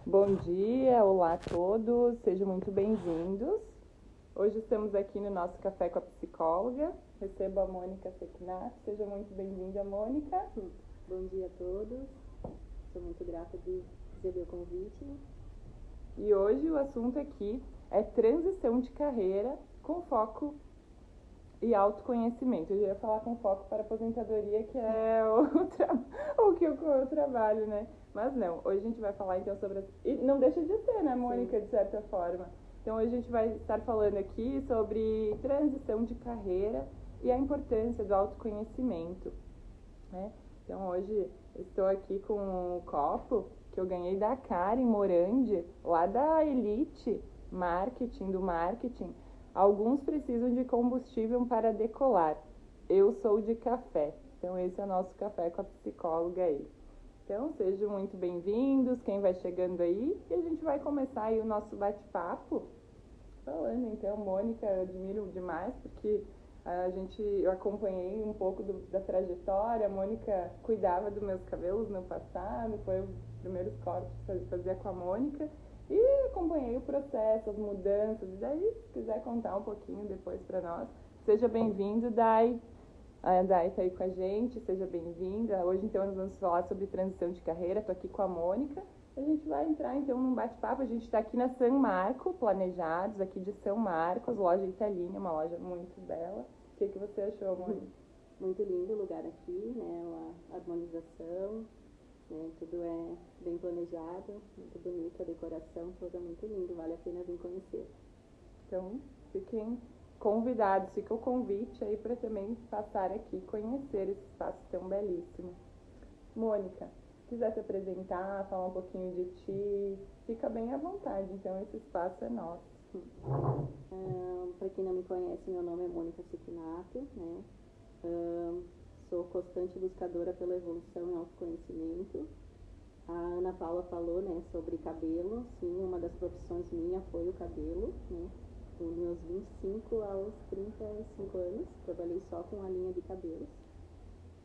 Bom dia, olá a todos, sejam muito bem-vindos. Hoje estamos aqui no nosso Café com a Psicóloga. Recebo a Mônica Sequinat. Seja muito bem-vinda, Mônica. Bom dia a todos, sou muito grata de receber o convite. E hoje o assunto aqui é transição de carreira com foco e autoconhecimento. Eu já ia falar com foco para aposentadoria, que é o que eu trabalho, né? Mas não, hoje a gente vai falar então sobre... E não deixa de ser, né, Mônica, de certa forma. Então hoje a gente vai estar falando aqui sobre transição de carreira e a importância do autoconhecimento, né? Então hoje estou aqui com um copo que eu ganhei da Karen Morandi, lá da Elite Marketing, do marketing. Alguns precisam de combustível para decolar. Eu sou de café. Então esse é o nosso Café com a Psicóloga aí. Então sejam muito bem-vindos, quem vai chegando aí. E a gente vai começar aí o nosso bate-papo. Falando então, Mônica, eu admiro demais, porque eu acompanhei um pouco da trajetória. A Mônica cuidava dos meus cabelos no passado, foi os primeiros cortes que eu fazia com a Mônica. E acompanhei o processo, as mudanças. E daí, se quiser contar um pouquinho depois para nós, seja bem-vindo, Dai. A Dai está aí com a gente, seja bem-vinda. Hoje, então, nós vamos falar sobre transição de carreira. Estou aqui com a Mônica. A gente vai entrar, então, num bate-papo. A gente está aqui na São Marco, Planejados, aqui de São Marcos, loja Italinha, uma loja muito bela. O que você achou, Mônica? Muito lindo o lugar aqui, né? A harmonização, né? Tudo é bem planejado, muito bonito, a decoração toda muito lindo, vale a pena vir conhecer. Então, fiquem convidados, fica o convite aí para também passar aqui e conhecer esse espaço tão belíssimo. Mônica, se quiser se apresentar, falar um pouquinho de ti, fica bem à vontade, então esse espaço é nosso. Para quem não me conhece, meu nome é Mônica Sequinato, né? Sou constante buscadora pela evolução e autoconhecimento. A Ana Paula falou, né, sobre cabelo. Sim, uma das profissões minha foi o cabelo, né? Dos meus 25 aos 35 anos, trabalhei só com a linha de cabelos.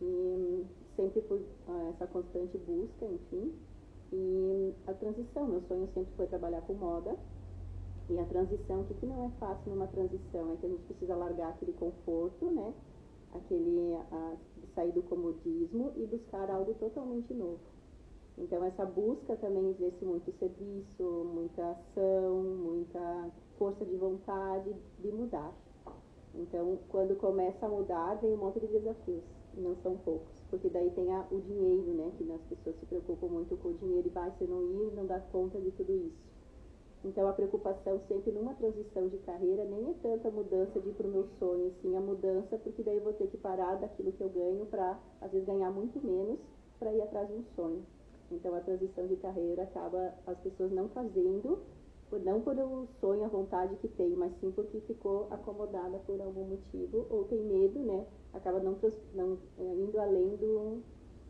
E sempre fui essa constante busca, enfim. E a transição, meu sonho sempre foi trabalhar com moda. E a transição, o que não é fácil numa transição? É que a gente precisa largar aquele conforto, né? Sair do comodismo e buscar algo totalmente novo. Então, essa busca também exerce muito serviço, muita ação, muita força de vontade de mudar. Então, quando começa a mudar, vem um monte de desafios, e não são poucos. Porque daí tem o dinheiro, né? Que as pessoas se preocupam muito com o dinheiro e vai, se não ir, não dá conta de tudo isso. Então, a preocupação sempre numa transição de carreira nem é tanto a mudança de ir para o meu sonho, sim a mudança, porque daí eu vou ter que parar daquilo que eu ganho para, às vezes, ganhar muito menos para ir atrás de um sonho. Então, a transição de carreira acaba as pessoas não fazendo, não por o sonho, a vontade que tem, mas sim porque ficou acomodada por algum motivo, ou tem medo, né? Acaba não indo além do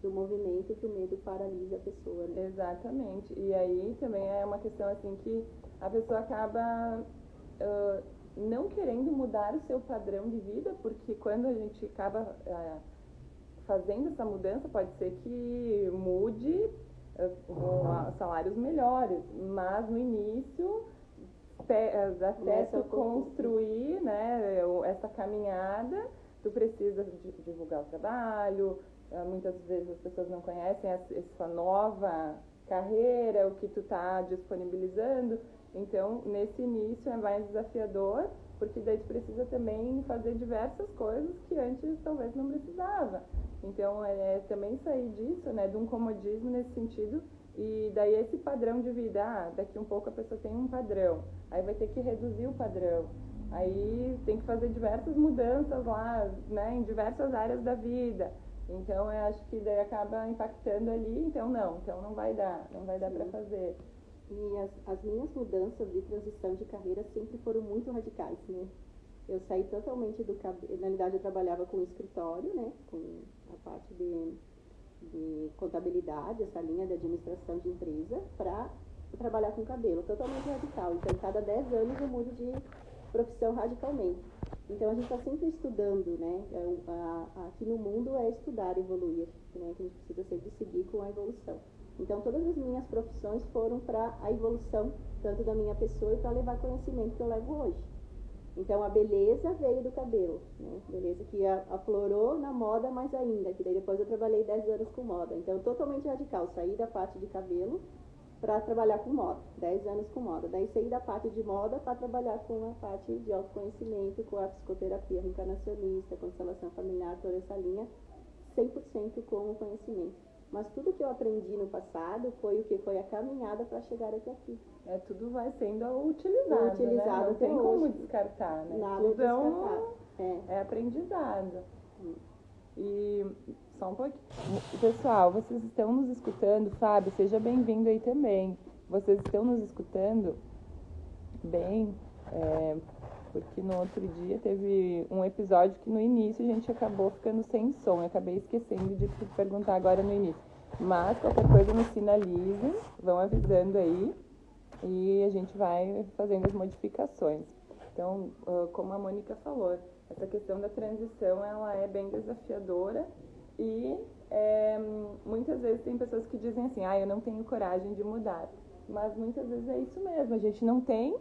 movimento, que o medo paralisa a pessoa, né? Exatamente. E aí também é uma questão assim que a pessoa acaba não querendo mudar o seu padrão de vida, porque quando a gente acaba fazendo essa mudança, pode ser que mude salários melhores, mas no início até tu construir, né, essa caminhada, tu precisa divulgar o trabalho. Muitas vezes as pessoas não conhecem essa nova carreira, o que tu está disponibilizando. Então, nesse início é mais desafiador, porque daí tu precisa também fazer diversas coisas que antes talvez não precisava. Então, é também sair disso, né, de um comodismo nesse sentido. E daí esse padrão de vida, daqui um pouco a pessoa tem um padrão, aí vai ter que reduzir o padrão. Aí tem que fazer diversas mudanças lá, né, em diversas áreas da vida. Então, eu acho que daí acaba impactando ali, então não vai dar para fazer. E as minhas mudanças de transição de carreira sempre foram muito radicais, né? Eu saí totalmente do cabelo, na realidade eu trabalhava com escritório, né? Com a parte de contabilidade, essa linha de administração de empresa, para trabalhar com cabelo, totalmente radical. Então, cada 10 anos eu mudo de profissão radicalmente. Então, a gente está sempre estudando, né? Aqui no mundo é estudar, evoluir, né? Que a gente precisa sempre seguir com a evolução. Então, todas as minhas profissões foram para a evolução, tanto da minha pessoa e para levar conhecimento que eu levo hoje. Então, a beleza veio do cabelo, né? Beleza que aflorou na moda mais ainda, que daí depois eu trabalhei 10 anos com moda. Então, totalmente radical, saí da parte de cabelo para trabalhar com moda, 10 anos com moda. Daí saí da parte de moda para trabalhar com a parte de autoconhecimento, com a psicoterapia reencarnacionista, constelação familiar, toda essa linha, 100% com o conhecimento. Mas tudo que eu aprendi no passado foi o que foi a caminhada para chegar até aqui. Tudo vai sendo utilizado, né? Não tem como descartar, né? Nada tudo descartar. É aprendizado. E só um pouquinho. Pessoal, vocês estão nos escutando? Fábio, seja bem-vindo aí também. Vocês estão nos escutando bem? Porque no outro dia teve um episódio que no início a gente acabou ficando sem som. Eu acabei esquecendo de perguntar agora no início. Mas qualquer coisa nos sinalizem, vão avisando aí e a gente vai fazendo as modificações. Então, como a Mônica falou, essa questão da transição ela é bem desafiadora e muitas vezes tem pessoas que dizem assim, eu não tenho coragem de mudar. Mas muitas vezes é isso mesmo, a gente não tem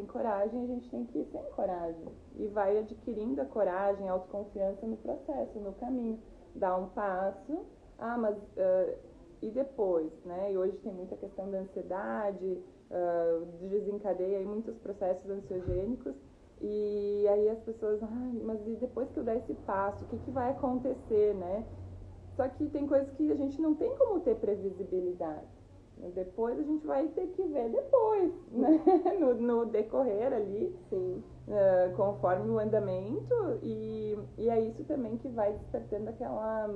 coragem, a gente tem que ir sem coragem. E vai adquirindo a coragem, a autoconfiança no processo, no caminho. Dá um passo, mas e depois, né? E hoje tem muita questão da ansiedade, desencadeia aí muitos processos ansiogênicos. E aí as pessoas, mas e depois que eu der esse passo, o que vai acontecer, né? Só que tem coisas que a gente não tem como ter previsibilidade. Depois a gente vai ter que ver depois, né? no decorrer ali, conforme o andamento, e é isso também que vai despertando aquela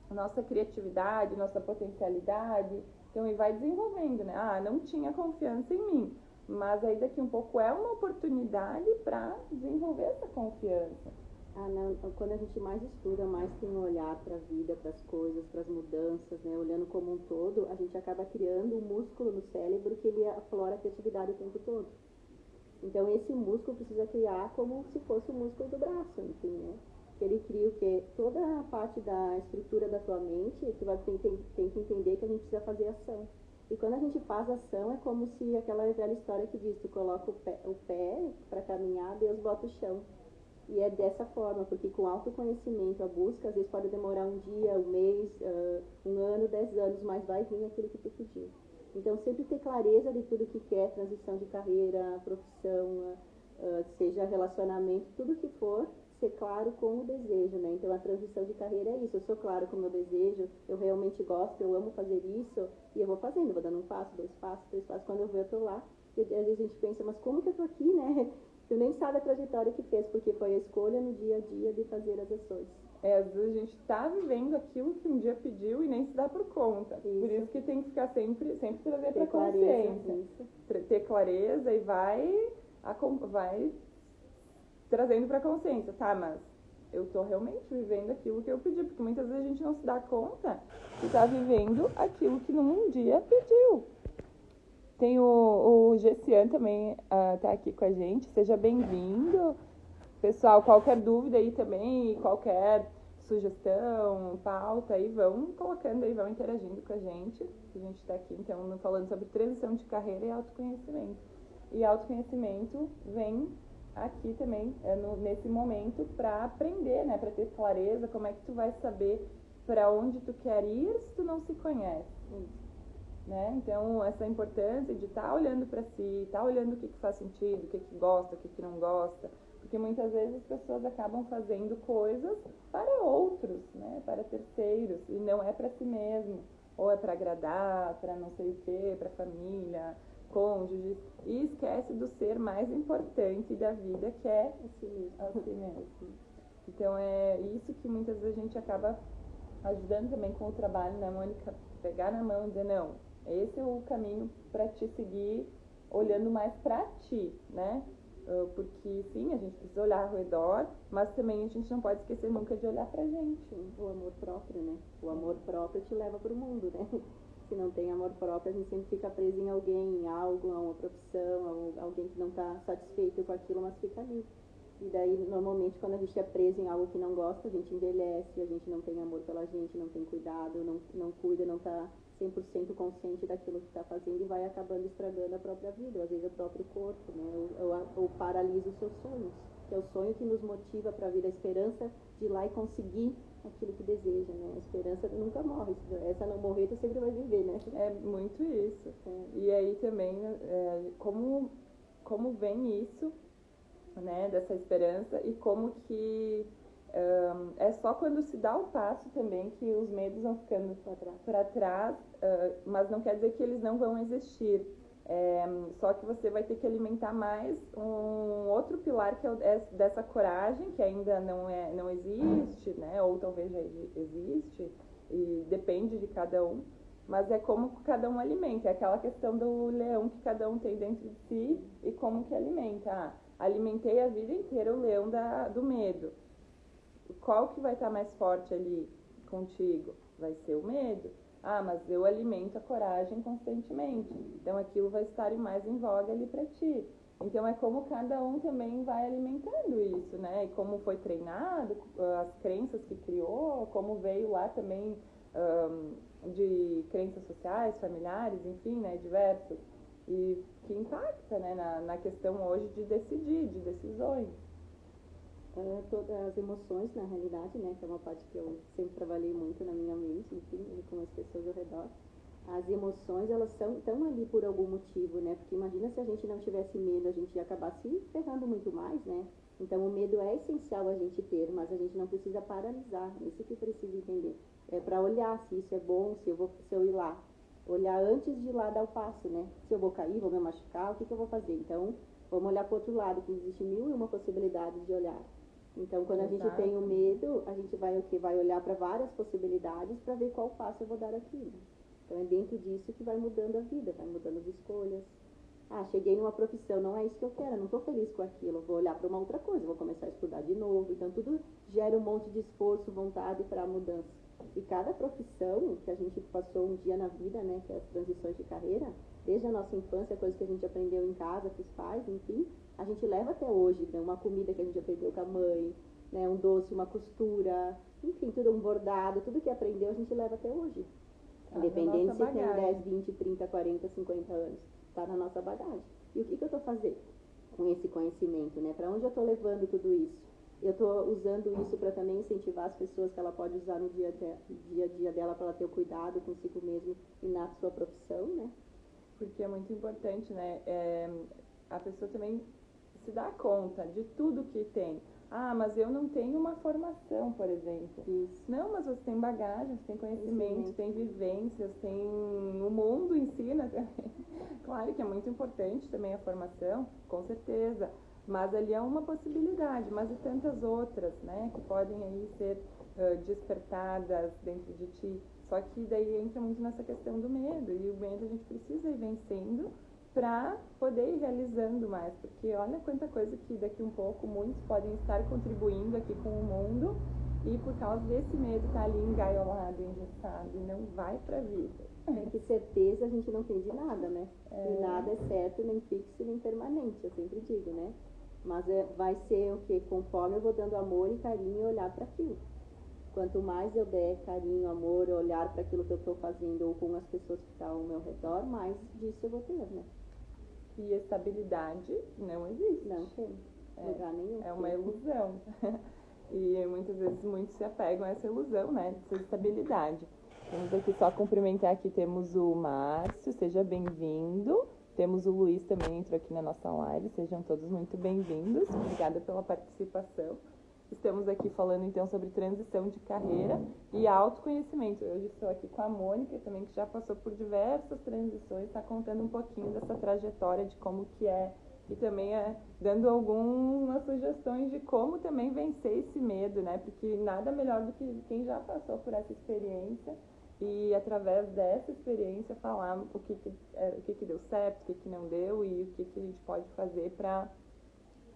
nossa criatividade, nossa potencialidade, então e vai desenvolvendo, né? Não tinha confiança em mim, mas aí daqui um pouco é uma oportunidade para desenvolver essa confiança. Quando a gente mais estuda, mais tem um olhar para a vida, para as coisas, para as mudanças, né? Olhando como um todo, a gente acaba criando um músculo no cérebro que ele aflora a criatividade o tempo todo. Então, esse músculo precisa criar como se fosse o músculo do braço, enfim, né? Ele cria o quê? Toda a parte da estrutura da tua mente, tu vai tem que entender que a gente precisa fazer ação. E quando a gente faz ação, é como se aquela velha história que diz, tu coloca o pé para caminhar, Deus bota o chão. E é dessa forma, porque com autoconhecimento, a busca, às vezes pode demorar um dia, um mês, um ano, 10 anos, mas vai vir aquilo que tu pediu. Então, sempre ter clareza de tudo que quer, transição de carreira, profissão, seja relacionamento, tudo que for, ser claro com o desejo, né? Então, a transição de carreira é isso, eu sou claro com o meu desejo, eu realmente gosto, eu amo fazer isso, e eu vou fazendo, vou dando um passo, 2 passos, 3 passos, quando eu ver, eu tô lá. E às vezes a gente pensa, mas como que eu tô aqui, né? Tu nem sabe a trajetória que fez, porque foi a escolha no dia a dia de fazer as ações. Às vezes a gente está vivendo aquilo que um dia pediu e nem se dá por conta. Isso. Por isso que tem que ficar sempre trazer para consciência. Ter clareza e vai trazendo para consciência, tá, mas eu tô realmente vivendo aquilo que eu pedi, porque muitas vezes a gente não se dá conta que tá vivendo aquilo que num dia pediu. Tem o Gessian também, tá aqui com a gente, seja bem-vindo. Pessoal, qualquer dúvida aí também, qualquer sugestão, pauta aí, vão colocando aí, vão interagindo com a gente tá aqui, então, falando sobre transição de carreira e autoconhecimento. E autoconhecimento vem aqui também, nesse momento, para aprender, né, para ter clareza, como é que tu vai saber para onde tu quer ir se tu não se conhece. Né? Então, essa importância de estar olhando para si, estar olhando o que faz sentido, o que gosta, o que não gosta, porque muitas vezes as pessoas acabam fazendo coisas para outros, né? Para terceiros, e não é para si mesmo, ou é para agradar, para não sei o quê, para família, cônjuges, e esquece do ser mais importante da vida, que é a si mesmo. Então, é isso que muitas vezes a gente acaba ajudando também com o trabalho, né, Mônica? Pegar na mão e dizer, não, esse é o caminho para te seguir, olhando mais para ti, né? Porque, sim, a gente precisa olhar ao redor, mas também a gente não pode esquecer nunca de olhar pra gente. O amor próprio, né? O amor próprio te leva pro mundo, né? Se não tem amor próprio, a gente sempre fica preso em alguém, em algo, a uma profissão, a alguém que não está satisfeito com aquilo, mas fica ali. E daí, normalmente, quando a gente é preso em algo que não gosta, a gente envelhece, a gente não tem amor pela gente, não tem cuidado, não cuida, não está 100% consciente daquilo que está fazendo e vai acabando estragando a própria vida, ou às vezes o próprio corpo, né? Ou paralisa os seus sonhos, que é o sonho que nos motiva para a vida, a esperança de ir lá e conseguir aquilo que deseja, né? A esperança nunca morre, essa não morrer, tu sempre vai viver, né? É muito isso. E aí também, como vem isso, né, dessa esperança, e como que é só quando se dá o passo também que os medos vão ficando para trás, mas não quer dizer que eles não vão existir. Só que você vai ter que alimentar mais um outro pilar, que é dessa coragem, que ainda não existe, né, ou talvez já existe, e depende de cada um. Mas é como cada um alimenta, é aquela questão do leão que cada um tem dentro de si e como que alimenta. Alimentei a vida inteira o leão do medo. Qual que vai estar mais forte ali contigo? Vai ser o medo. Mas eu alimento a coragem constantemente. Então aquilo vai estar mais em voga ali para ti. Então é como cada um também vai alimentando isso, né? E como foi treinado, as crenças que criou, como veio lá também de crenças sociais, familiares, enfim, né? Diversas. E que impacta, né? Na questão hoje de decidir, de decisões. Todas as emoções, na realidade, né, que é uma parte que eu sempre trabalhei muito na minha mente, enfim, e com as pessoas ao redor. As emoções, elas estão ali por algum motivo, né, porque imagina se a gente não tivesse medo, a gente ia acabar se ferrando muito mais, né. Então o medo é essencial a gente ter, mas a gente não precisa paralisar, isso que precisa entender. É para olhar se isso é bom, se eu ir lá, olhar antes de ir lá dar o passo, né, se eu vou cair, vou me machucar, o que eu vou fazer? Então vamos olhar para o outro lado, que existe 1001 possibilidades de olhar. Então, quando a gente tem o medo, a gente vai o quê? Vai olhar para várias possibilidades para ver qual passo eu vou dar aqui. Então, é dentro disso que vai mudando a vida, vai mudando as escolhas. Cheguei numa profissão, não é isso que eu quero, não estou feliz com aquilo, vou olhar para uma outra coisa, vou começar a estudar de novo. Então, tudo gera um monte de esforço, vontade para a mudança. E cada profissão que a gente passou um dia na vida, né, que é as transições de carreira, desde a nossa infância, coisas que a gente aprendeu em casa com os pais, enfim, a gente leva até hoje, né? Uma comida que a gente aprendeu com a mãe, né? Um doce, uma costura, enfim, tudo um bordado, tudo que aprendeu a gente leva até hoje. Independente se tem 10, 20, 30, 40, 50 anos, está na nossa bagagem. E o que eu estou fazendo com esse conhecimento, né? Para onde eu estou levando tudo isso? Eu estou usando isso para também incentivar as pessoas que ela pode usar no dia a dia dela, para ela ter o cuidado consigo mesmo e na sua profissão, né? Porque é muito importante, né? A pessoa também se dá conta de tudo que tem. Mas eu não tenho uma formação, por exemplo. Isso. Não, mas você tem bagagem, você tem conhecimento, tem vivências, tem o mundo ensina também. Claro que é muito importante também a formação, com certeza. Mas ali é uma possibilidade, mas e tantas outras, né? Que podem aí ser despertadas dentro de ti. Só que daí entra muito nessa questão do medo. E o medo a gente precisa ir vencendo para poder ir realizando mais, porque olha quanta coisa que daqui um pouco muitos podem estar contribuindo aqui com o mundo e por causa desse medo tá ali engaiolado, engessado e não vai pra vida. Que certeza a gente não tem de nada, né? E nada é certo, nem fixo, nem permanente, eu sempre digo, né? Mas vai ser o que? Conforme eu vou dando amor e carinho e olhar para aquilo. Quanto mais eu der carinho, amor, olhar para aquilo que eu estou fazendo ou com as pessoas que estão ao meu redor, mais disso eu vou ter, né? E estabilidade não existe. Não tem lugar nenhum. É uma ilusão. E muitas vezes muitos se apegam a essa ilusão, né? Dessa estabilidade. Vamos aqui só cumprimentar aqui, temos o Márcio, seja bem-vindo. Temos o Luiz também, entrou aqui na nossa live, sejam todos muito bem-vindos. Obrigada pela participação. Estamos aqui falando então sobre transição de carreira e autoconhecimento. Hoje estou aqui com a Mônica também, que já passou por diversas transições, está contando um pouquinho dessa trajetória de como que é e também dando algumas sugestões de como também vencer esse medo, né? Porque nada melhor do que quem já passou por essa experiência e através dessa experiência falar o que deu certo, o que não deu e o que a gente pode fazer para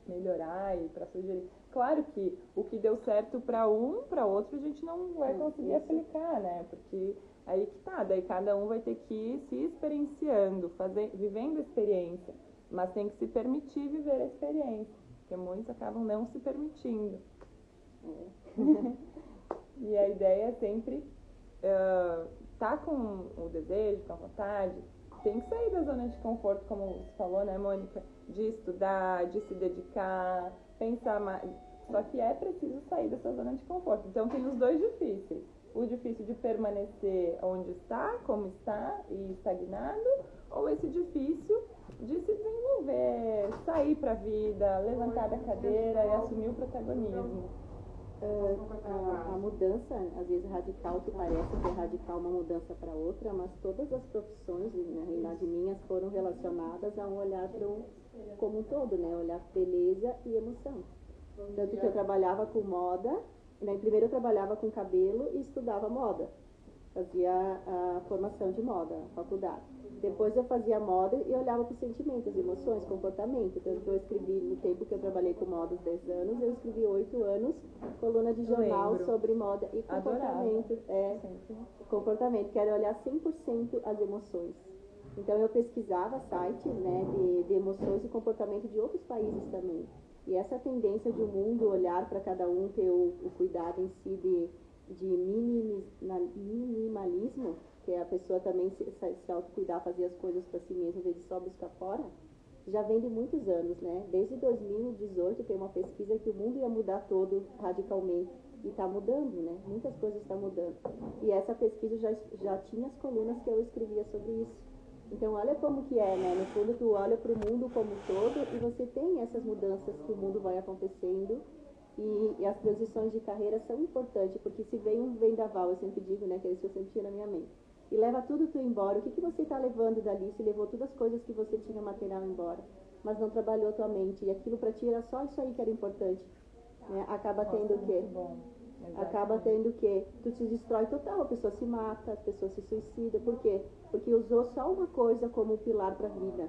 melhorar e para sugerir. Claro que o que deu certo para outro a gente não vai conseguir aplicar, né? Porque aí que tá, daí cada um vai ter que ir se experienciando, vivendo a experiência, mas tem que se permitir viver a experiência. porque muitos acabam não se permitindo. É. E a ideia é sempre tá com o desejo, com a vontade, tem que sair da zona de conforto, como você falou, né, Mônica? De estudar, de se dedicar, pensar mais. Só que é preciso sair dessa zona de conforto. Então tem os dois difíceis. O difícil de permanecer onde está, como está, e estagnado, ou esse difícil de se desenvolver, sair para a vida, levantar da cadeira e assumir o protagonismo. A mudança, às vezes radical, que parece que é radical uma mudança para outra, mas todas as profissões, na realidade minhas, foram relacionadas a um olhar como um todo, né? Olhar beleza e emoção. Tanto que eu trabalhava com moda, né? Primeiro eu trabalhava com cabelo e estudava moda. Fazia a formação de moda, a faculdade. Depois eu fazia moda e olhava para os sentimentos, emoções, comportamento. Tanto que eu escrevi, no tempo que eu trabalhei com moda, 10 anos, eu escrevi 8 anos, coluna de jornal sobre moda e comportamento. Comportamento, que era olhar 100% as emoções. Então eu pesquisava sites, né, de emoções e comportamento de outros países também. E essa tendência de o mundo olhar para cada um, ter o cuidado em si de minimalismo, que é a pessoa também se autocuidar, fazer as coisas para si mesma, em vez de só buscar fora, já vem de muitos anos, né? Desde 2018 tem uma pesquisa que o mundo ia mudar todo radicalmente, e está mudando, né? Muitas coisas estão mudando. E essa pesquisa já tinha as colunas que eu escrevia sobre isso. Então olha como que é, né? No fundo tu olha para o mundo como um todo e você tem essas mudanças que o mundo vai acontecendo. E as transições de carreira são importantes, porque se vem um vendaval, eu sempre digo, né, que é isso que eu sempre tinha na minha mente, e leva tudo tu embora, o que você está levando dali? Se levou todas as coisas que você tinha material embora, mas não trabalhou a tua mente, e aquilo para ti era só isso aí que era importante, né? Acaba tendo o quê? Acaba tendo o quê? Tu se destrói total, a pessoa se mata, a pessoa se suicida, por quê? Porque usou só uma coisa como pilar para a vida.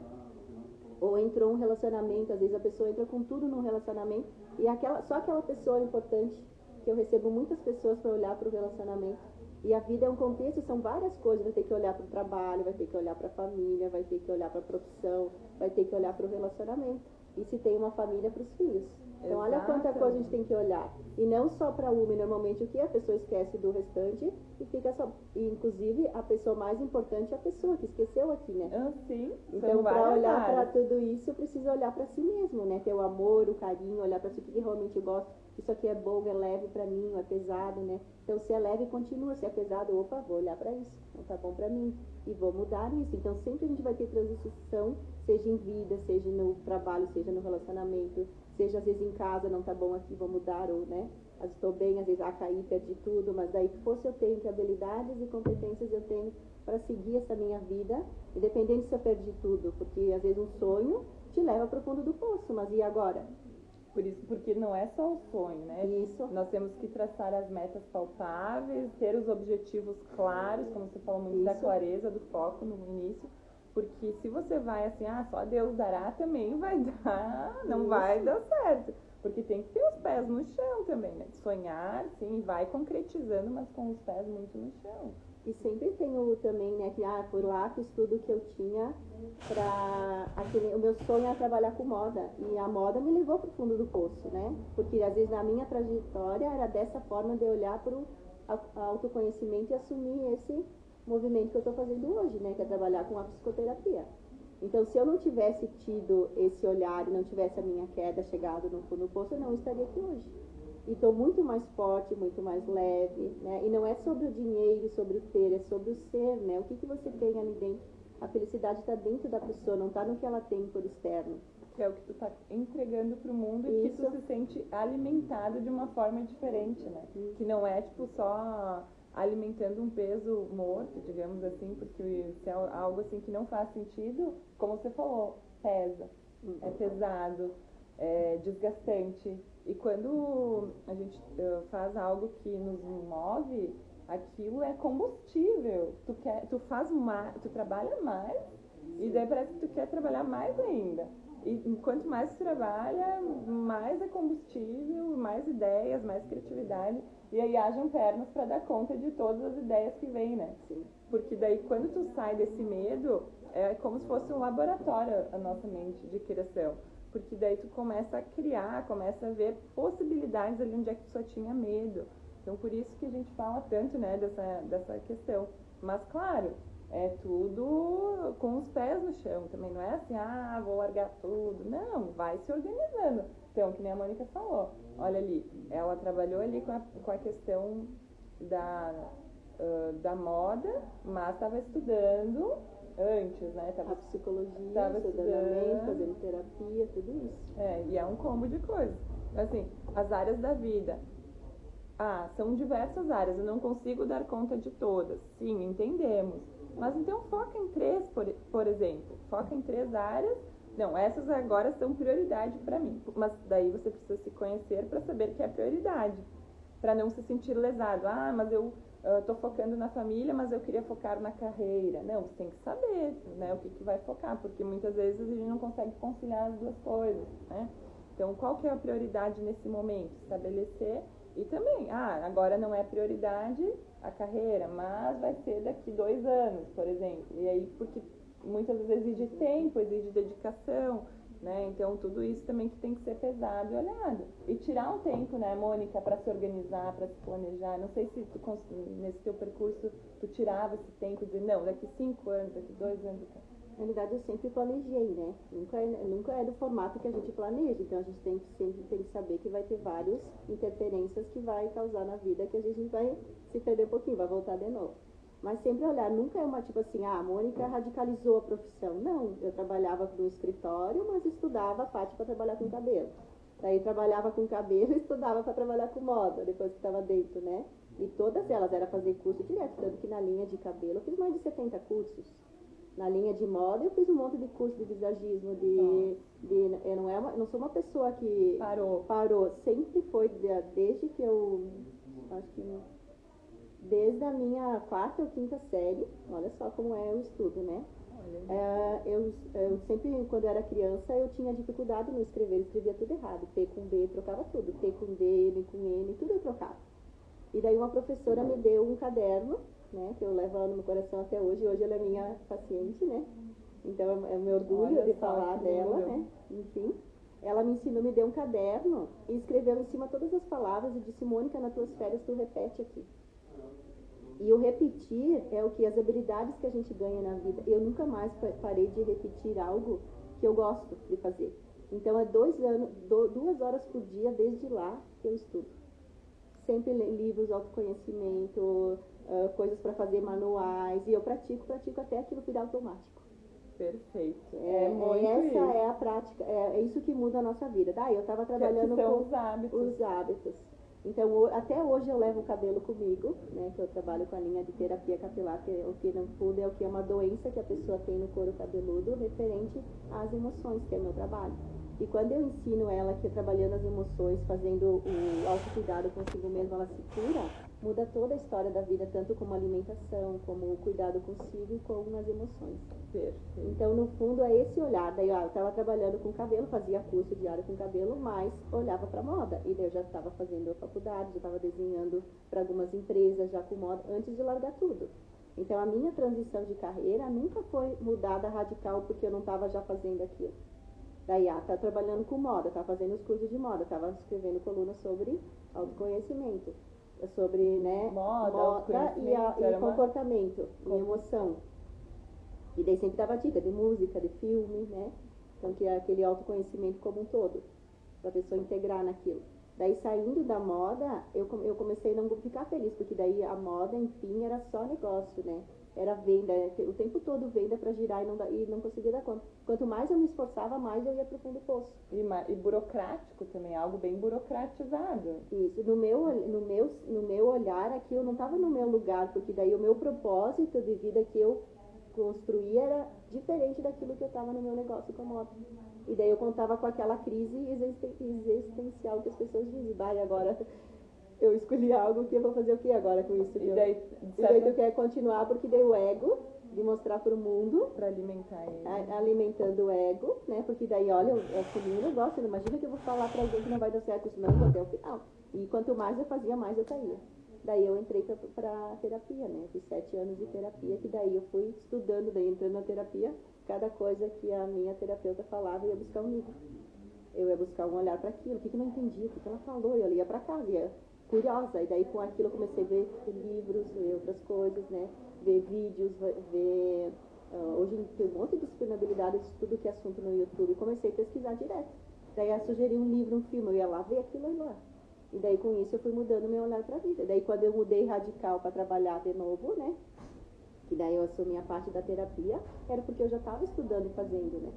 Ou entrou um relacionamento, às vezes a pessoa entra com tudo num relacionamento e só aquela pessoa é importante, que eu recebo muitas pessoas para olhar para o relacionamento. E a vida é um contexto, são várias coisas, vai ter que olhar para o trabalho, vai ter que olhar para a família, vai ter que olhar para a profissão, vai ter que olhar para o relacionamento. E se tem uma família, para os filhos. Então olha quanta coisa a gente tem que olhar. E não só para uma, e normalmente o que a pessoa esquece do restante e fica só. E, inclusive a pessoa mais importante é a pessoa que esqueceu aqui, né? Sim. Então para olhar para tudo isso precisa olhar para si mesmo, né? Ter o amor, o carinho, olhar para si, o que realmente eu gosto. Isso aqui é bom, é leve para mim, é pesado, né? Então se é leve, continua, se é pesado, opa, vou olhar para isso, não tá bom para mim e vou mudar isso. Então sempre a gente vai ter transição, seja em vida, seja no trabalho, seja no relacionamento, seja às vezes em casa, não tá bom aqui, vou mudar, ou, né? Às vezes estou bem, às vezes caí, perdi tudo, mas daí que fosse eu tenho, que habilidades e competências eu tenho para seguir essa minha vida, independente se eu perdi tudo, porque às vezes um sonho te leva para o fundo do poço, mas e agora? Por isso, porque não é só o sonho, né? Isso. Nós temos que traçar as metas palpáveis, ter os objetivos claros, como você falou muito da clareza, do foco no início, porque se você vai assim, só Deus dará, também vai dar, não vai dar certo. Porque tem que ter os pés no chão também, né? Sonhar, sim, vai concretizando, mas com os pés muito no chão. E sempre tem também, né, que foi lá que o estudo que eu tinha o meu sonho era trabalhar com moda. E a moda me levou para o fundo do poço, né? Porque às vezes na minha trajetória era dessa forma de olhar para o autoconhecimento e assumir esse movimento que eu estou fazendo hoje, né? Que é trabalhar com a psicoterapia. Então, se eu não tivesse tido esse olhar e não tivesse a minha queda chegado no fundo do poço, eu não estaria aqui hoje. E estou muito mais forte, muito mais leve, né? E não é sobre o dinheiro, sobre o ter, é sobre o ser, né? O que você tem ali dentro. A felicidade está dentro da pessoa, não está no que ela tem por externo. Que é o que tu está entregando para o mundo e que tu se sente alimentado de uma forma diferente, né? Que não é, tipo, só alimentando um peso morto, digamos assim, porque se é algo assim que não faz sentido, como você falou, pesa, é pesado, é desgastante. E quando a gente faz algo que nos move, aquilo é combustível. Tu faz mais, tu trabalha mais e daí parece que tu quer trabalhar mais ainda. E quanto mais tu trabalha, mais é combustível, mais ideias, mais criatividade. E aí hajam pernas para dar conta de todas as ideias que vêm, né? Sim. Porque daí quando tu sai desse medo, é como se fosse um laboratório a nossa mente de criação. porque daí tu começa a criar, começa a ver possibilidades ali onde é que tu só tinha medo. Então, por isso que a gente fala tanto, né, dessa questão. Mas, claro, é tudo com os pés no chão também. Não é assim, vou largar tudo. Não, vai se organizando. Então, que nem a Mônica falou. Olha ali, ela trabalhou ali com a questão da moda, mas estava estudando antes, né? A psicologia, tava estudando, fazendo terapia, tudo isso. E é um combo de coisas. Assim, as áreas da vida. São diversas áreas, eu não consigo dar conta de todas. Sim, entendemos. Mas então foca em 3, por exemplo. Foca em 3 áreas. Não, essas agora são prioridade para mim. Mas daí você precisa se conhecer para saber que é prioridade. Para não se sentir lesado. Mas eu estou focando na família, mas eu queria focar na carreira. Não, você tem que saber, né, o que vai focar. Porque muitas vezes a gente não consegue conciliar as duas coisas, né? Então, qual que é a prioridade nesse momento? Estabelecer. E também, agora não é prioridade a carreira, mas vai ser daqui 2 anos, por exemplo. E aí, porque muitas vezes exige tempo, exige dedicação, né? Então, tudo isso também que tem que ser pesado e olhado. E tirar um tempo, né, Mônica, para se organizar, para se planejar. Não sei se nesse teu percurso tu tirava esse tempo de, não, daqui 5 anos, daqui 2 anos. Na verdade, eu sempre planejei, né? Nunca é do formato que a gente planeja. Então, a gente sempre tem que saber que vai ter várias interferências que vai causar na vida, que a gente vai se perder um pouquinho, vai voltar de novo. Mas sempre olhar, nunca é uma tipo assim, a Mônica radicalizou a profissão. Não, eu trabalhava no escritório, mas estudava a parte para trabalhar com cabelo. Daí trabalhava com cabelo e estudava para trabalhar com moda, depois que estava dentro, né? E todas elas eram fazer curso direto, tanto que na linha de cabelo eu fiz mais de 70 cursos. Na linha de moda, eu fiz um monte de curso de visagismo, eu não sou uma pessoa que parou. Sempre foi, desde que eu, acho que desde a minha 4ª ou 5ª série, olha só como é o estudo, né? Eu sempre, quando eu era criança, eu tinha dificuldade no escrever, eu escrevia tudo errado, P com B, trocava tudo, T com D, M com N, tudo eu trocava. E daí uma professora me deu um caderno, né, que eu levo ela no meu coração até hoje. Hoje ela é minha paciente, né? Então é o meu orgulho de falar dela, né? Enfim, ela me ensinou, me deu um caderno e escreveu em cima todas as palavras e disse: Mônica, nas tuas férias tu repete aqui. E o repetir é o que as habilidades que a gente ganha na vida. Eu nunca mais parei de repetir algo que eu gosto de fazer. Então é 2 horas por dia desde lá que eu estudo. Sempre livros, autoconhecimento, coisas para fazer manuais, e eu pratico até aquilo virar automático. Perfeito. Essa é a prática, é isso que muda a nossa vida. Daí eu estava trabalhando com os hábitos. Então, até hoje eu levo o cabelo comigo, né, que eu trabalho com a linha de terapia capilar, que o que não pude é o que é uma doença que a pessoa tem no couro cabeludo referente às emoções, que é meu trabalho. E quando eu ensino ela que trabalhando as emoções, fazendo o autocuidado consigo mesma, ela se cura, muda toda a história da vida, tanto como alimentação, como o cuidado consigo e com as emoções. Perfeito. Então, no fundo, é esse olhar. Daí, eu estava trabalhando com cabelo, fazia curso diário com cabelo, mas olhava para moda. E daí eu já estava fazendo a faculdade, já estava desenhando para algumas empresas, já com moda, antes de largar tudo. Então, a minha transição de carreira nunca foi mudada radical porque eu não estava já fazendo aquilo. Daí, estava trabalhando com moda, estava fazendo os cursos de moda, estava escrevendo colunas sobre autoconhecimento, sobre, né, moda e comportamento, e emoção. E daí sempre dava dica de música, de filme, né? Então, que é aquele autoconhecimento como um todo, para a pessoa integrar naquilo. Daí, saindo da moda, eu comecei a não ficar feliz, porque daí a moda, enfim, era só negócio, né? Era venda, o tempo todo venda para girar e não conseguia dar conta. Quanto mais eu me esforçava, mais eu ia para o fundo do poço. E burocrático também, algo bem burocratizado. Isso, no meu olhar, aquilo não estava no meu lugar, porque daí o meu propósito de vida que eu construir era diferente daquilo que eu estava no meu negócio com a moto. E daí eu contava com aquela crise existencial que as pessoas dizem, vai, agora eu escolhi algo que eu vou fazer o que agora com isso? E daí tu quer continuar, porque daí o ego, de mostrar para o mundo, para alimentar ele. Alimentando o ego, né? Porque daí, olha, é comigo um negócio, imagina que eu vou falar para alguém que não vai dar certo, isso não, eu vou até o final. E quanto mais eu fazia, mais eu caía. Daí eu entrei para terapia, né? Fiz 7 anos de terapia, que daí eu fui estudando, daí entrando na terapia, cada coisa que a minha terapeuta falava, eu ia buscar um livro. eu ia buscar um olhar para aquilo, o que eu não entendi, o que ela falou, eu ia para casa, ia curiosa, e daí com aquilo eu comecei a ver livros, ver outras coisas, né, ver vídeos, ver, hoje tem um monte de disponibilidade de tudo que é assunto no YouTube, comecei a pesquisar direto, daí eu sugeri um livro, um filme, eu ia lá ver aquilo lá, e daí com isso eu fui mudando meu olhar para a vida, daí quando eu mudei radical para trabalhar de novo, né, que daí eu assumi a parte da terapia, era porque eu já estava estudando e fazendo, né.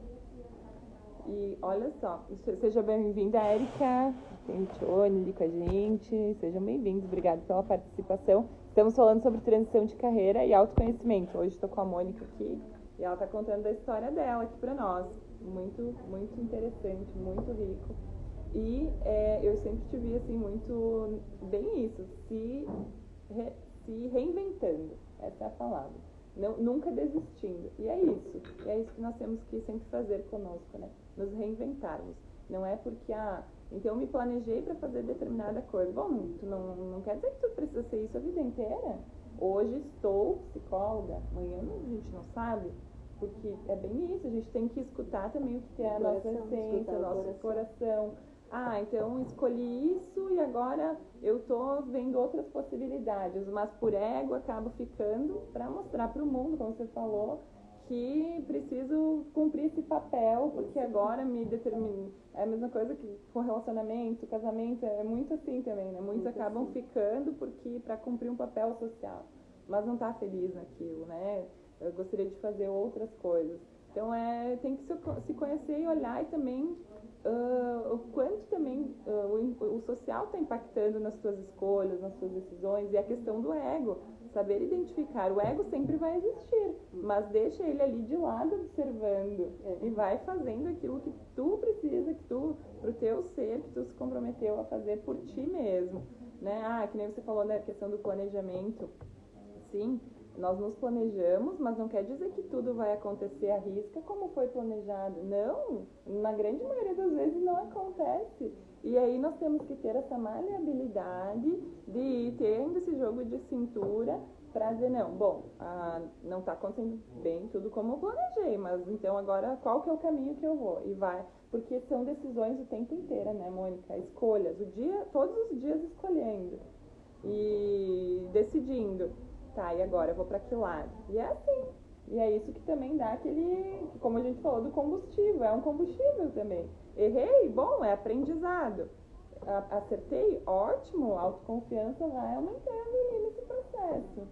E olha só, seja bem-vinda, Érica, tem o Tione ali com a gente, sejam bem-vindos, obrigada pela participação. Estamos falando sobre transição de carreira e autoconhecimento. Hoje estou com a Mônica aqui e ela está contando a história dela aqui para nós. Muito, muito interessante, muito rico. E eu sempre te vi assim, muito bem isso, se reinventando, essa é a palavra. Não, nunca desistindo. E é isso que nós temos que sempre fazer conosco, né? Nos reinventarmos. Não é porque, então eu me planejei para fazer determinada coisa. Bom, tu não quer dizer que tu precisa ser isso a vida inteira. Hoje estou psicóloga, amanhã a gente não sabe, porque é bem isso, a gente tem que escutar também o que é a nossa essência, o nosso coração. Então escolhi isso e agora eu tô vendo outras possibilidades, mas por ego acabo ficando para mostrar para o mundo, como você falou, que preciso cumprir esse papel, porque agora me determina. É a mesma coisa que com relacionamento, casamento, é muito assim também, né? Muitos acabam ficando porque para cumprir um papel social, mas não tá feliz naquilo, né? Eu gostaria de fazer outras coisas. Então tem que se conhecer e olhar e também o quanto também o social está impactando nas suas escolhas, nas suas decisões, e a questão do ego, saber identificar. O ego sempre vai existir, mas deixa ele ali de lado observando e vai fazendo aquilo que tu precisa, que tu, pro teu ser, que tu se comprometeu a fazer por ti mesmo, né? Que nem você falou, né, a questão do planejamento. Sim, nós nos planejamos, mas não quer dizer que tudo vai acontecer à risca como foi planejado. Não, na grande maioria das vezes não acontece. E aí nós temos que ter essa maleabilidade de ir tendo esse jogo de cintura para dizer, não está acontecendo bem tudo como eu planejei, mas então agora qual que é o caminho que eu vou? E vai, porque são decisões o tempo inteiro, né, Mônica? Escolhas, todos os dias escolhendo e decidindo. Tá, e agora eu vou para que lado? E é assim. E é isso que também dá aquele, como a gente falou, do combustível. É um combustível também. Errei? Bom, é aprendizado. Acertei? Ótimo. A autoconfiança vai aumentando aí nesse processo.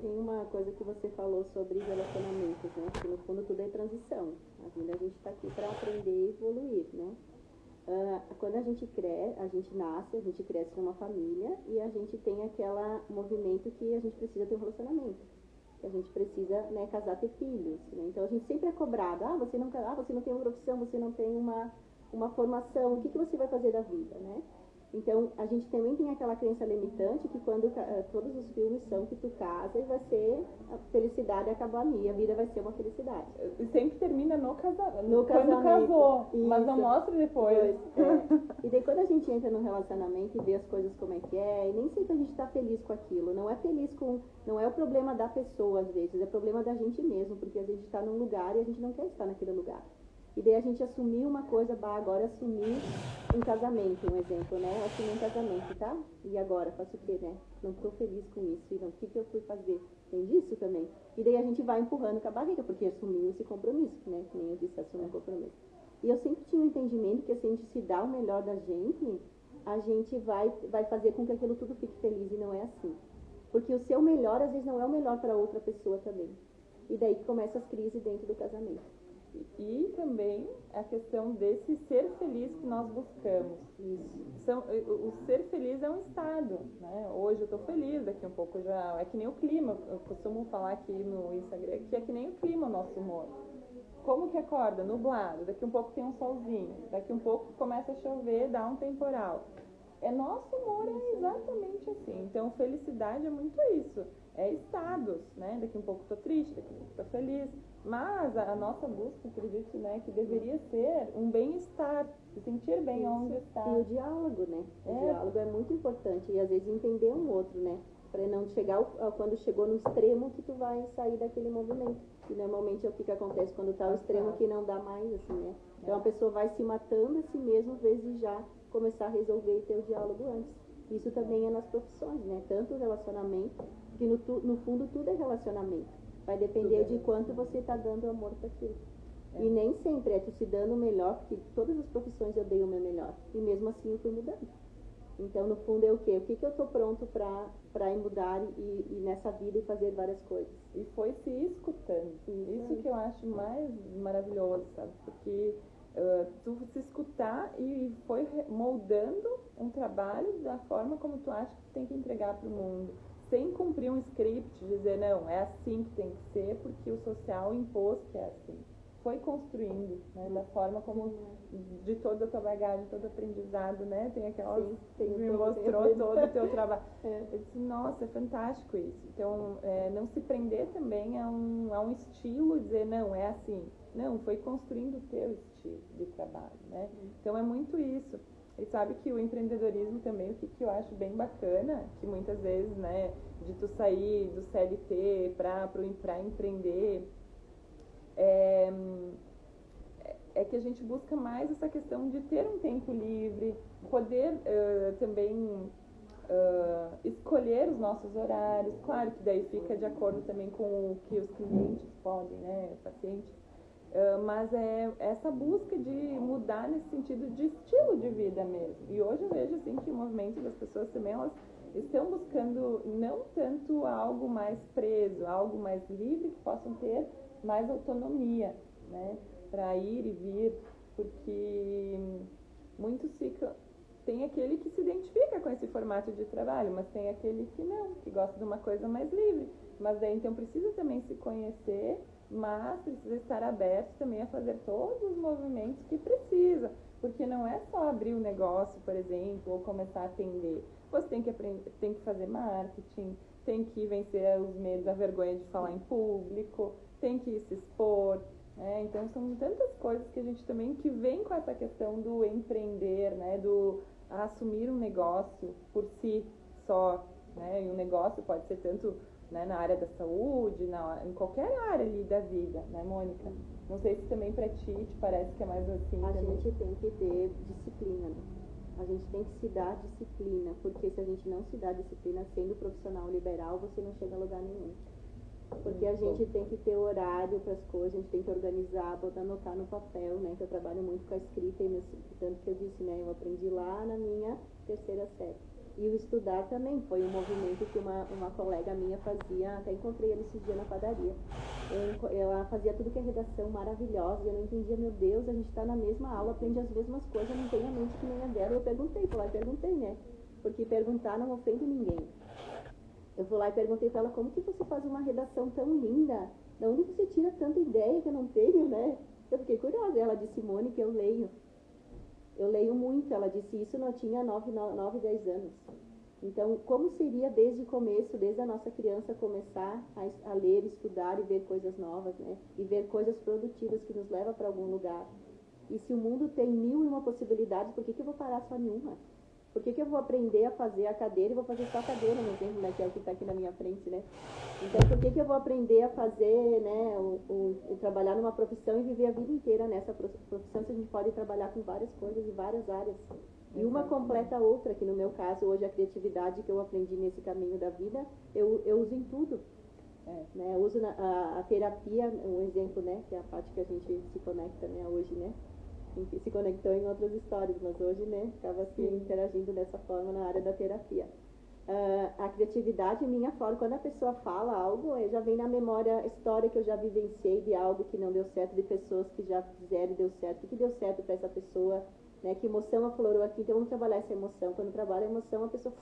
Tem uma coisa que você falou sobre relacionamentos, né? Que no fundo tudo é transição. A gente está aqui para aprender e evoluir, né? Quando a gente nasce, a gente cresce numa família e a gente tem aquele movimento que a gente precisa ter um relacionamento, que a gente precisa, né, casar, ter filhos, né? Então a gente sempre é cobrado, você não tem uma profissão, você não tem uma formação, o que você vai fazer da vida, né? Então a gente também tem aquela crença limitante que quando todos os filmes são que tu casa e vai ser a felicidade acabou ali, a vida vai ser uma felicidade. E sempre termina no casamento. Quando casou, isso. Mas não mostra depois. E daí quando a gente entra no relacionamento e vê as coisas como é que é, e nem sempre a gente está feliz com aquilo, não é o problema da pessoa às vezes, é o problema da gente mesmo, porque às vezes a gente está num lugar e a gente não quer estar naquele lugar. E daí a gente assumir uma coisa, agora assumir um casamento, um exemplo, né? Assumir um casamento, tá? E agora, faço o quê, né? Não estou feliz com isso, e não, o que eu fui fazer? Tem disso também. E daí a gente vai empurrando com a barriga, porque assumiu esse compromisso, né? Que nem eu disse, assumir um compromisso. E eu sempre tinha um entendimento que se a gente se dá o melhor da gente, a gente vai fazer com que aquilo tudo fique feliz, e não é assim. Porque o seu melhor, às vezes, não é o melhor para outra pessoa também. E daí que começam as crises dentro do casamento. E também a questão desse ser feliz que nós buscamos. O ser feliz é um estado, né? Hoje eu estou feliz, daqui um pouco já... É que nem o clima, eu costumo falar aqui no Instagram, que é que nem o clima o nosso humor. Como que acorda? Nublado, daqui um pouco tem um solzinho, daqui um pouco começa a chover, dá um temporal. Nosso humor é exatamente assim. Então, felicidade é muito isso. É estados, né? Daqui um pouco estou triste, daqui um pouco estou feliz. Mas a nossa busca, acredito, né, que deveria ser um bem-estar, se sentir bem onde está. E o diálogo, né? O diálogo é muito importante. E às vezes entender um outro, né? para não chegar quando chegou no extremo que tu vai sair daquele movimento. E normalmente é o que acontece quando está ao extremo que não dá mais, assim, né? Então a pessoa vai se matando a si mesma, às vezes já começar a resolver e ter o diálogo antes. Isso também é nas profissões, né? Tanto o relacionamento, que no fundo tudo é relacionamento. Vai depender de quanto você está dando amor para aquilo. E nem sempre é tu se dando o melhor, porque todas as profissões eu dei o meu melhor. E mesmo assim eu fui mudando. Então, no fundo, é o quê? O que eu estou pronto para mudar e nessa vida e fazer várias coisas? E foi se escutando. Isso que eu acho mais maravilhoso, sabe? Porque tu se escutar e foi moldando um trabalho da forma como tu acha que tem que entregar para o mundo. Sem cumprir um script, dizer, não, é assim que tem que ser, porque o social impôs que é assim. Foi construindo, né, da forma como, de toda a tua bagagem, todo aprendizado, né, tem aquelas, me mostrou todo o teu trabalho. Eu disse, nossa, é fantástico isso. Então, não se prender também a um estilo, dizer, não, é assim. Não, foi construindo o teu estilo de trabalho, né. Então, é muito isso. E sabe que o empreendedorismo também, o que eu acho bem bacana, que muitas vezes, né, de tu sair do CLT para empreender, é que a gente busca mais essa questão de ter um tempo livre, poder também escolher os nossos horários. Claro que daí fica de acordo também com o que os clientes podem, né, os pacientes. Mas é essa busca de mudar nesse sentido de estilo de vida mesmo. E hoje eu vejo assim que o movimento das pessoas também, elas estão buscando não tanto algo mais preso, algo mais livre, que possam ter mais autonomia, né, para ir e vir, porque muitos ficam... Tem aquele que se identifica com esse formato de trabalho, mas tem aquele que não, que gosta de uma coisa mais livre. Mas daí então precisa também se conhecer, mas precisa estar aberto também a fazer todos os movimentos que precisa, porque não é só abrir o negócio, por exemplo, ou começar a atender. Você tem que aprender, tem que fazer marketing, tem que vencer os medos, a vergonha de falar em público, tem que se expor, né? Então são tantas coisas que a gente também que vem com essa questão do empreender, né, do assumir um negócio por si só, né? E o negócio pode ser tanto, né, na área da saúde, em qualquer área ali da vida, né, Mônica? Não sei se também para ti te parece que é mais assim. A gente tem que ter disciplina, né? A gente tem que se dar disciplina, porque se a gente não se dá disciplina sendo profissional liberal, você não chega a lugar nenhum. Porque a gente tem que ter horário para as coisas, a gente tem que organizar, botar, anotar no papel, né? Que eu trabalho muito com a escrita, e tanto que eu disse, né? Eu aprendi lá na minha terceira série. E o estudar também foi um movimento que uma colega minha fazia, até encontrei ela esses dias na padaria. Ela fazia tudo que é redação maravilhosa, e eu não entendia, meu Deus, a gente está na mesma aula, aprende as mesmas coisas, não tem a mente que nem a dela. Eu perguntei, fui lá e perguntei, né? Porque perguntar não ofende ninguém. Eu fui lá e perguntei para ela, como que você faz uma redação tão linda? De onde você tira tanta ideia que eu não tenho, né? Eu fiquei curiosa. Ela disse, Mônica, eu leio. Eu leio muito. Ela disse isso, não tinha 9, 10 anos. Então, como seria desde o começo, desde a nossa criança, começar a ler, estudar e ver coisas novas, né? E ver coisas produtivas que nos levam para algum lugar. E se o mundo tem 1001 possibilidades, por que eu vou parar só em uma? Por que eu vou aprender a fazer a cadeira e vou fazer só a cadeira, no exemplo, né, que é o que está aqui na minha frente, né? Então, por que eu vou aprender a fazer, né, trabalhar numa profissão e viver a vida inteira nessa profissão, se a gente pode trabalhar com várias coisas e várias áreas? E uma completa a outra, que no meu caso, hoje, a criatividade que eu aprendi nesse caminho da vida, eu uso em tudo. Né? Eu uso a terapia, um exemplo, né, que é a parte que a gente se conecta, né, hoje, né? Que se conectou em outras histórias, mas hoje, né, estava se interagindo dessa forma na área da terapia. A criatividade, minha forma, quando a pessoa fala algo, já vem na memória a história que eu já vivenciei de algo que não deu certo, de pessoas que já fizeram e deu certo, o que deu certo para essa pessoa, né, que emoção aflorou aqui, então vamos trabalhar essa emoção. Quando trabalha a emoção, a pessoa,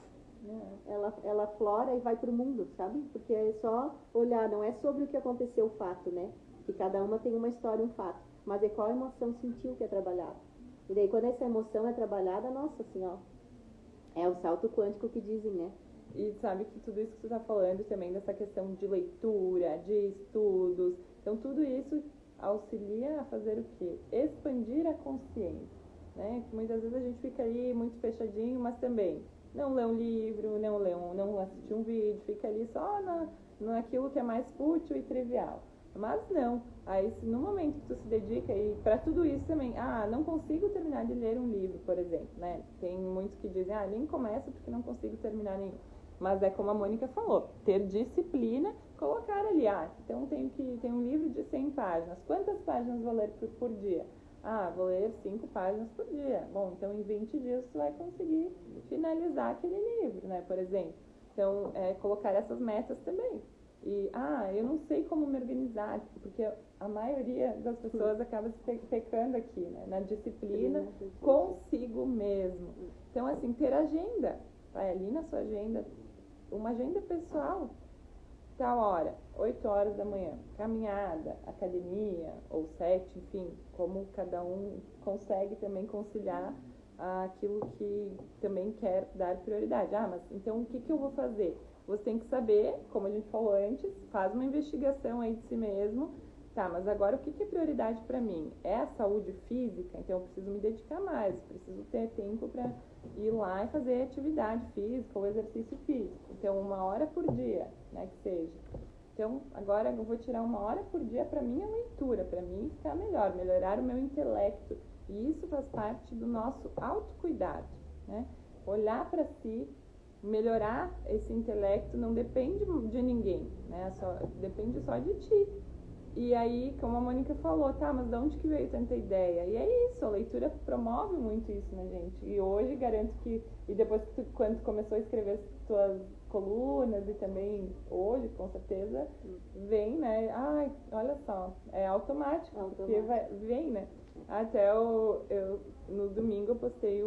ela flora e vai para o mundo, sabe? Porque é só olhar, não é sobre o que aconteceu o fato, né, que cada uma tem uma história, um fato. Mas é qual emoção sentiu que é trabalhada. E daí quando essa emoção é trabalhada, nossa, assim, ó, é o salto quântico que dizem, né? E sabe que tudo isso que você está falando também, dessa questão de leitura, de estudos, então tudo isso auxilia a fazer o quê? Expandir a consciência, né? Que muitas vezes a gente fica aí muito fechadinho, mas também não lê um livro, não assiste um vídeo, fica ali só naquilo que é mais fútil e trivial. Mas não, aí no momento que tu se dedica, e para tudo isso também, não consigo terminar de ler um livro, por exemplo, né? Tem muitos que dizem, nem começo porque não consigo terminar nenhum. Mas é como a Mônica falou, ter disciplina, colocar ali, então tem um livro de 100 páginas, quantas páginas vou ler por dia? Vou ler 5 páginas por dia. Bom, então em 20 dias tu vai conseguir finalizar aquele livro, né, por exemplo. Então, colocar essas metas também. E, eu não sei como me organizar, porque a maioria das pessoas acaba se pecando aqui, né, na disciplina consigo mesmo. Então, assim, ter agenda, vai ali na sua agenda, uma agenda pessoal, tal hora, 8 horas da manhã, caminhada, academia, ou 7, enfim, como cada um consegue também conciliar aquilo que também quer dar prioridade. Mas então o que eu vou fazer? Você tem que saber, como a gente falou antes, faz uma investigação aí de si mesmo. Mas agora o que é prioridade para mim? É a saúde física? Então eu preciso me dedicar mais, preciso ter tempo para ir lá e fazer atividade física ou exercício físico. Então 1 hora por dia, né, que seja. Então agora eu vou tirar 1 hora por dia para minha leitura, para mim ficar melhor, melhorar o meu intelecto. E isso faz parte do nosso autocuidado, né? Olhar para si, melhorar esse intelecto não depende de ninguém, né? Depende só de ti. E aí, como a Mônica falou, mas de onde que veio tanta ideia? E é isso, a leitura promove muito isso na gente. E hoje, garanto que, e depois que quando tu começou a escrever as tuas colunas e também hoje, com certeza, vem, né? Olha só, é automático. Porque vem, né? Até no domingo eu postei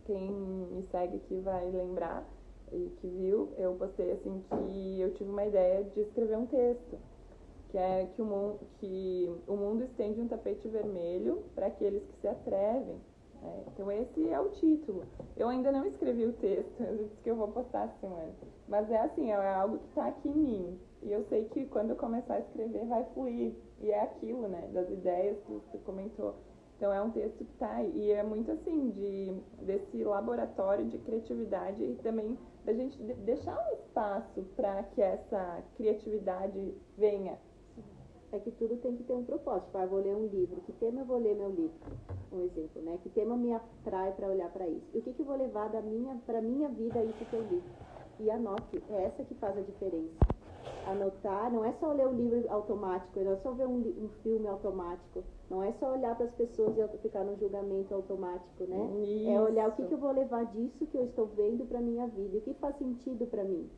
quem me segue aqui vai lembrar, e que viu, eu postei assim que eu tive uma ideia de escrever um texto, que é que o mundo estende um tapete vermelho para aqueles que se atrevem. Então esse é o título. Eu ainda não escrevi o texto, eu disse que eu vou postar essa semana. Mas é assim, é algo que está aqui em mim. E eu sei que quando eu começar a escrever vai fluir. E é aquilo, né, das ideias que você comentou. Então é um texto que está aí. E é muito assim, desse laboratório de criatividade e também da gente deixar um espaço para que essa criatividade venha. É que tudo tem que ter um propósito. Vou ler um livro. Que tema eu vou ler meu livro? Um exemplo, né? Que tema me atrai para olhar para isso? E o que eu vou levar para minha vida isso que eu li? E anote. É essa que faz a diferença. Anotar não é só ler um livro automático, não é só ver um filme automático, não é só olhar para as pessoas e ficar no julgamento automático, né? Isso. É olhar o que eu vou levar disso que eu estou vendo para minha vida, o que faz sentido para mim.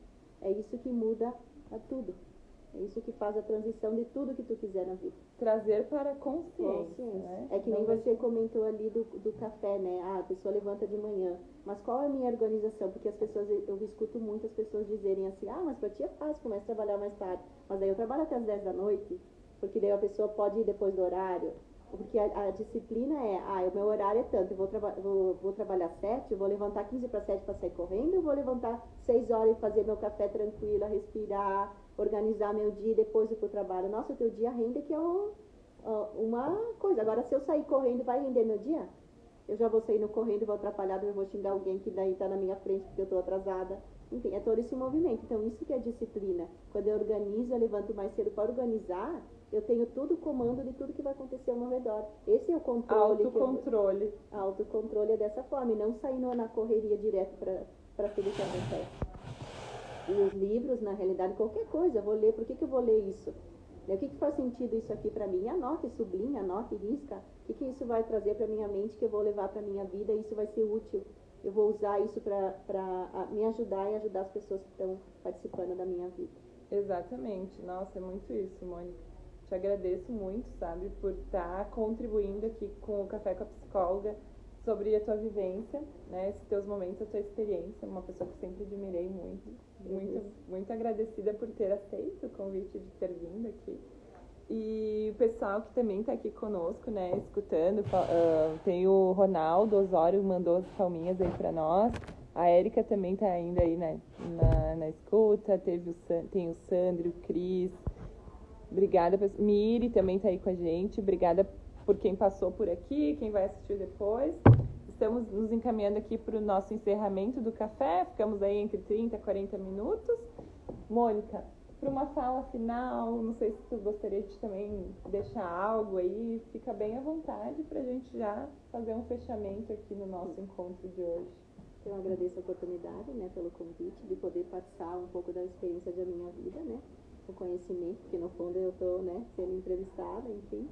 É isso que muda tudo. É isso que faz a transição de tudo que tu quiser na vida. Trazer para a consciência. Né? É que nem você comentou ali do café, né? A pessoa levanta de manhã. Mas qual é a minha organização? Porque as pessoas, eu escuto muitas pessoas dizerem assim, mas pra ti é fácil, começa a trabalhar mais tarde. Mas daí eu trabalho até as 10 da noite, porque daí a pessoa pode ir depois do horário. Porque a disciplina é, o meu horário é tanto, eu vou trabalhar 7, eu vou levantar 15 para 7 para sair correndo, eu vou levantar 6 horas e fazer meu café tranquilo, respirar, organizar meu dia e depois ir pro trabalho. Nossa, o teu dia rende que é uma coisa. Agora, se eu sair correndo, vai render meu dia? Eu já vou sair no correndo, vou atrapalhar, eu vou xingar alguém que daí tá na minha frente porque eu tô atrasada. Enfim, é todo esse movimento. Então, isso que é disciplina. Quando eu organizo, eu levanto mais cedo para organizar, eu tenho todo o comando de tudo que vai acontecer ao meu redor. Esse é o controle. Autocontrole. Autocontrole é dessa forma, e não sair na correria direto para tudo que acontece. E os livros, na realidade, qualquer coisa, eu vou ler, por que eu vou ler isso? O que faz sentido isso aqui para mim? Anote, sublinha, anote, risca. O que isso vai trazer para minha mente que eu vou levar para minha vida e isso vai ser útil? Eu vou usar isso para me ajudar e ajudar as pessoas que estão participando da minha vida. Exatamente. Nossa, é muito isso, Mônica. Te agradeço muito, sabe, por estar contribuindo aqui com o Café com a Psicóloga sobre a tua vivência, né, esses teus momentos, a tua experiência, uma pessoa que sempre admirei muito agradecida por ter aceito o convite de ter vindo aqui. E o pessoal que também está aqui conosco, né, escutando, tem o Ronaldo Osório, mandou as palminhas aí para nós, a Érica também está ainda aí, né, na escuta, tem o Sandro, o Cris, obrigada, Miri também está aí com a gente, obrigada por quem passou por aqui, quem vai assistir depois. estamos nos encaminhando aqui para o nosso encerramento do café. Ficamos aí entre 30 e 40 minutos. Mônica, para uma fala final, não sei se tu gostaria de também deixar algo aí, fica bem à vontade para a gente já fazer um fechamento aqui no nosso encontro de hoje. Eu agradeço a oportunidade, né, pelo convite, de poder passar um pouco da experiência da minha vida, né, o conhecimento, porque no fundo eu estou, né, sendo entrevistada, enfim,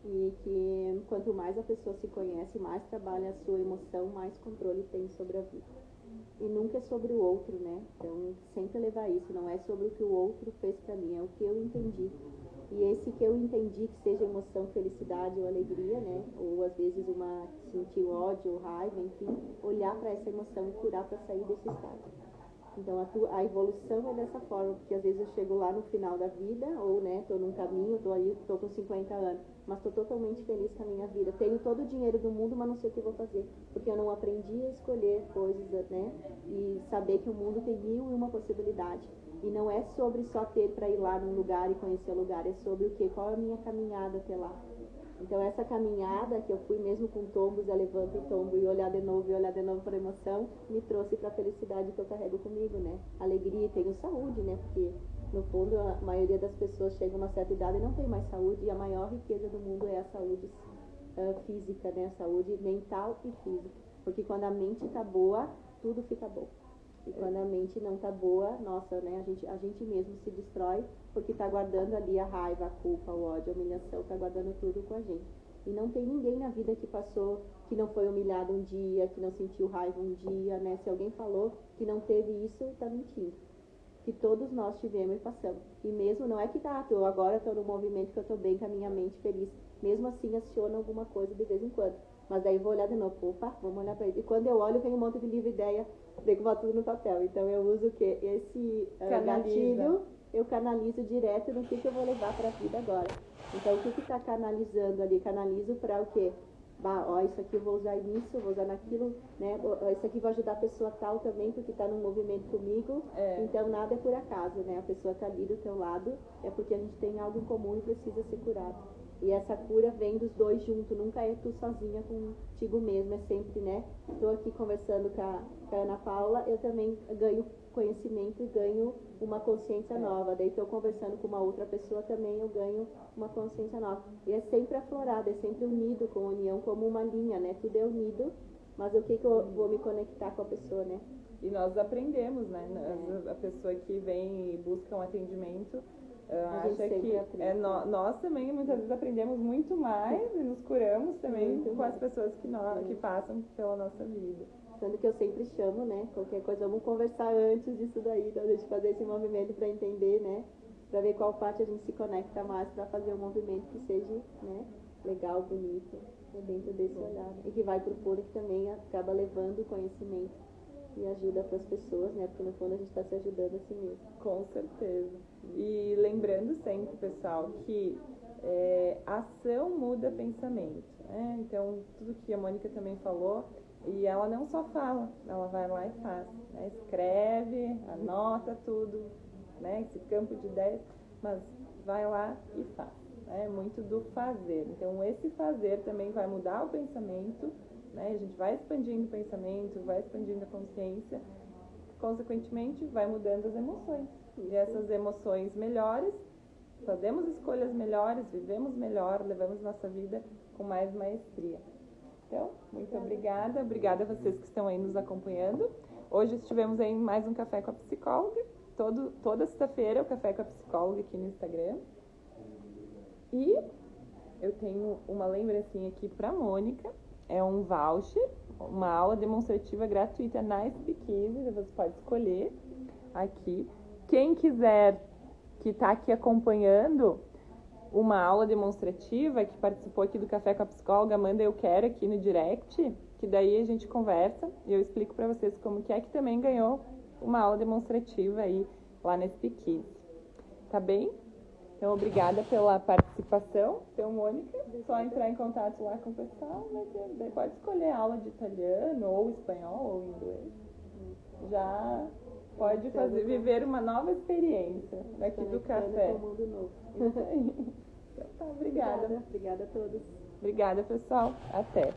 e que quanto mais a pessoa se conhece, mais trabalha a sua emoção, mais controle tem sobre a vida. E nunca é sobre o outro, né? Então, sempre levar isso. Não é sobre o que o outro fez pra mim, é o que eu entendi. E esse que eu entendi, que seja emoção, felicidade ou alegria, né? Ou às vezes sentir ódio ou raiva, enfim, olhar para essa emoção e curar para sair desse estado. Então, a evolução é dessa forma, porque às vezes eu chego lá no final da vida, ou, né, tô num caminho, tô com 50 anos, mas tô totalmente feliz com a minha vida. Tenho todo o dinheiro do mundo, mas não sei o que vou fazer, porque eu não aprendi a escolher coisas, né, e saber que o mundo tem 1001 possibilidades. E não é sobre só ter para ir lá num lugar e conhecer o lugar, é sobre o quê? Qual é a minha caminhada até lá. Então, essa caminhada que eu fui mesmo com tombos, eu levanto o tombo e olhar de novo para a emoção, me trouxe para a felicidade que eu carrego comigo, né? Alegria, e tenho saúde, né? Porque, no fundo, a maioria das pessoas chega a uma certa idade e não tem mais saúde, e a maior riqueza do mundo é a saúde física, né? A saúde mental e física. Porque quando a mente tá boa, tudo fica bom. E quando a mente não tá boa, nossa, né, a gente mesmo se destrói, porque tá guardando ali a raiva, a culpa, o ódio, a humilhação, tá guardando tudo com a gente. E não tem ninguém na vida que passou, que não foi humilhado um dia, que não sentiu raiva um dia, né? Se alguém falou que não teve isso, tá mentindo. Que todos nós tivemos e passamos. E mesmo, não é que agora tô no movimento que eu tô bem com a minha mente feliz. Mesmo assim, aciona alguma coisa de vez em quando. Mas daí eu vou olhar de novo, opa, vamos olhar para ele. E quando eu olho, vem um monte de livre ideia, daí que eu boto tudo no papel. Então eu uso o quê? Esse gatilho, eu canalizo direto no que eu vou levar para a vida agora. Então o que está canalizando ali? Canalizo para o quê? Isso aqui eu vou usar nisso, vou usar naquilo, né? Isso aqui vai ajudar a pessoa tal também, porque está num movimento comigo. Então nada é por acaso, né? A pessoa está ali do teu lado, é porque a gente tem algo em comum e precisa ser curado. E essa cura vem dos dois juntos, nunca é tu sozinha contigo mesmo, é sempre, né? Estou aqui conversando com a Ana Paula, eu também ganho conhecimento e ganho uma consciência nova. Daí estou conversando com uma outra pessoa também, eu ganho uma consciência nova. E é sempre aflorado, é sempre unido com a união, como uma linha, né? Tudo é unido, mas o que eu vou me conectar com a pessoa, né? E nós aprendemos, né? A pessoa que vem e busca um atendimento, acha que nós também muitas vezes aprendemos muito mais e nos curamos também muito com as pessoas que passam pela nossa vida. Sendo que eu sempre chamo, né? Qualquer coisa, vamos conversar antes disso daí, da gente fazer esse movimento para entender, né? Para ver qual parte a gente se conecta mais para fazer um movimento que seja, né, legal, bonito, dentro desse olhar. E que vai para o fundo, que também acaba levando conhecimento e ajuda para as pessoas, né? Porque no fundo a gente está se ajudando a si mesmo. Com certeza. E lembrando sempre, pessoal, que ação muda pensamento, né? Então, tudo que a Mônica também falou, e ela não só fala, ela vai lá e faz, né? Escreve, anota tudo, né? Esse campo de ideias, mas vai lá e faz, né? Muito do fazer. Então, esse fazer também vai mudar o pensamento, né? A gente vai expandindo o pensamento, vai expandindo a consciência, consequentemente vai mudando as emoções. E essas emoções melhores, fazemos escolhas melhores, vivemos melhor, levamos nossa vida com mais maestria. Então, muito obrigada. Obrigada a vocês que estão aí nos acompanhando. Hoje estivemos aí em mais um Café com a Psicóloga. Toda sexta-feira o Café com a Psicóloga aqui no Instagram. E eu tenho uma lembrancinha aqui para a Mônica. É um voucher, uma aula demonstrativa gratuita na Speakeasy. Você pode escolher aqui. Quem quiser, que está aqui acompanhando uma aula demonstrativa, que participou aqui do Café com a Psicóloga, manda eu quero aqui no direct, que daí a gente conversa e eu explico para vocês como que também ganhou uma aula demonstrativa aí lá na Speakeasy. Tá bem? Então, obrigada pela participação. Então, Mônica, só entrar em contato lá com o pessoal, né? Daí pode escolher aula de italiano, ou espanhol, ou inglês. Já pode viver uma nova experiência daqui do café. Um mundo novo. Isso aí. Então, tá, obrigada. Obrigada a todos. Obrigada, pessoal. Até.